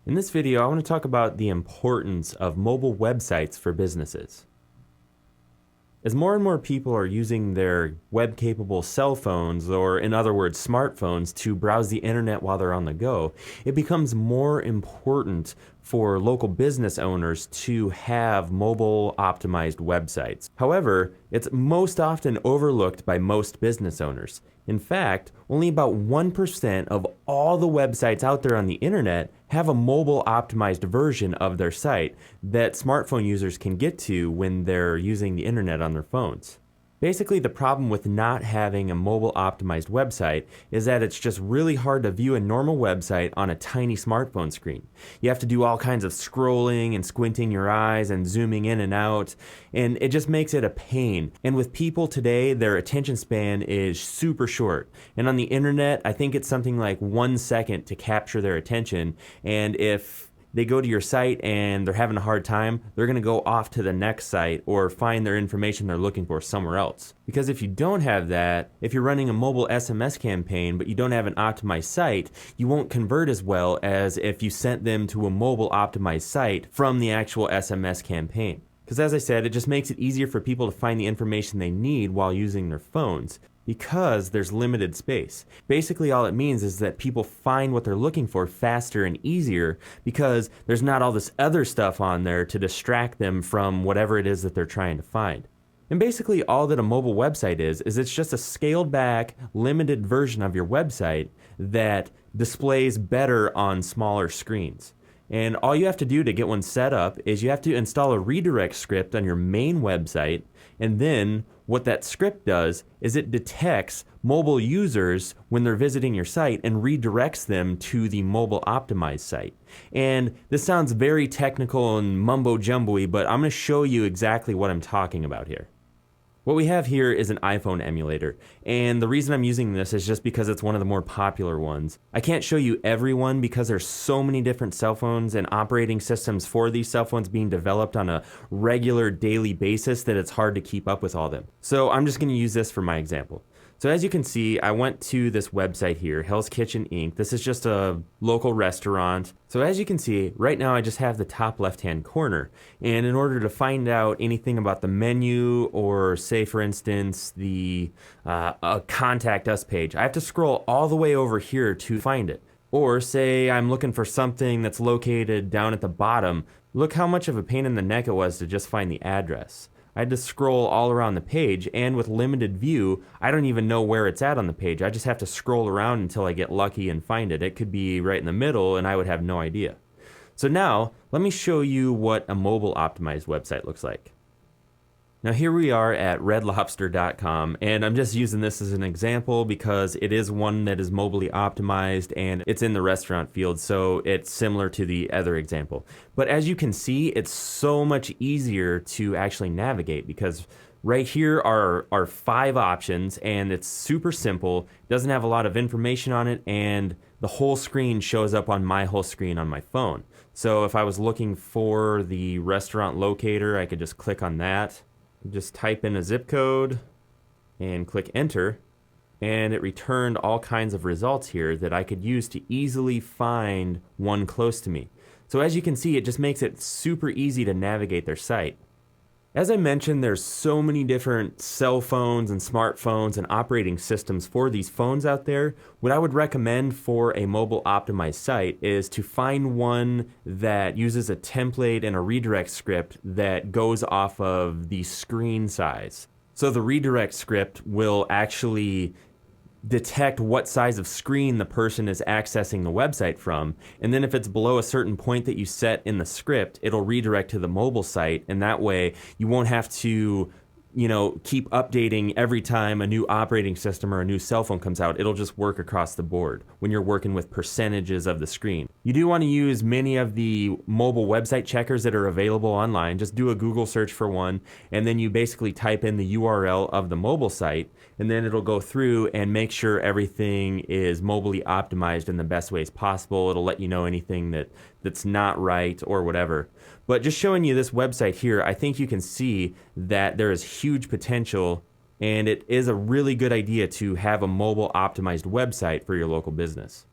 In this video, I want to talk about the importance of mobile websites for businesses. As more and more people are using their web-capable cell phones, or in other words, smartphones, to browse the internet while they're on the go, it becomes more important for local business owners to have mobile optimized websites. However, it's most often overlooked by most business owners. In fact, only about 1% of all the websites out there on the internet have a mobile optimized version of their site that smartphone users can get to when they're using the internet on their phones. Basically, the problem with not having a mobile optimized website is that it's just really hard to view a normal website on a tiny smartphone screen. You have to do all kinds of scrolling and squinting your eyes and zooming in and out, and it just makes it a pain. And with people today, their attention span is super short. And on the internet, I think it's something like 1 second to capture their attention, and if they go to your site and they're having a hard time, they're going to go off to the next site or find their information they're looking for somewhere else. Because if you don't have that, if you're running a mobile SMS campaign but you don't have an optimized site, you won't convert as well as if you sent them to a mobile optimized site from the actual SMS campaign. Because as I said, it just makes it easier for people to find the information they need while using their phones, because there's limited space. Basically, all it means is that people find what they're looking for faster and easier because there's not all this other stuff on there to distract them from whatever it is that they're trying to find. And basically, all that a mobile website is it's just a scaled back, limited version of your website that displays better on smaller screens. And all you have to do to get one set up is you have to install a redirect script on your main website, and then what that script does is it detects mobile users when they're visiting your site and redirects them to the mobile optimized site. And this sounds very technical and mumbo-jumbo-y, but I'm going to show you exactly what I'm talking about here. What we have here is an iPhone emulator, and the reason I'm using this is just because it's one of the more popular ones. I can't show you every one because there's so many different cell phones and operating systems for these cell phones being developed on a regular daily basis that it's hard to keep up with all of them. So I'm just going to use this for my example. So as you can see, I went to this website here, Hell's Kitchen Inc. This is just a local restaurant. So as you can see, right now I just have the top left-hand corner. And in order to find out anything about the menu or say, for instance, the contact us page, I have to scroll all the way over here to find it. Or say I'm looking for something that's located down at the bottom. Look how much of a pain in the neck it was to just find the address. I had to scroll all around the page, and with limited view, I don't even know where it's at on the page. I just have to scroll around until I get lucky and find it. It could be right in the middle, and I would have no idea. So now, let me show you what a mobile optimized website looks like. Now here we are at redlobster.com, and I'm just using this as an example because it is one that is mobily optimized and it's in the restaurant field, so it's similar to the other example. But as you can see, it's so much easier to actually navigate because right here are 5 options, and it's super simple, doesn't have a lot of information on it, and the whole screen shows up on my whole screen on my phone. So if I was looking for the restaurant locator, I could just click on that. Just type in a zip code and click enter, and it returned all kinds of results here that I could use to easily find one close to me. So as you can see, it just makes it super easy to navigate their site. As I mentioned, there's so many different cell phones and smartphones and operating systems for these phones out there. What I would recommend for a mobile optimized site is to find one that uses a template and a redirect script that goes off of the screen size. So the redirect script will actually detect what size of screen the person is accessing the website from, and then if it's below a certain point that you set in the script, it'll redirect to the mobile site, and that way you won't have to keep updating every time a new operating system or a new cell phone comes out. It'll just work across the board when you're working with percentages of the screen. You do want to use many of the mobile website checkers that are available online. Just do a Google search for one, and then you basically type in the URL of the mobile site, and then it'll go through and make sure everything is mobily optimized in the best ways possible. It'll let you know anything that's not right or whatever. But just showing you this website here, I think you can see that there is huge potential, and it is a really good idea to have a mobile optimized website for your local business.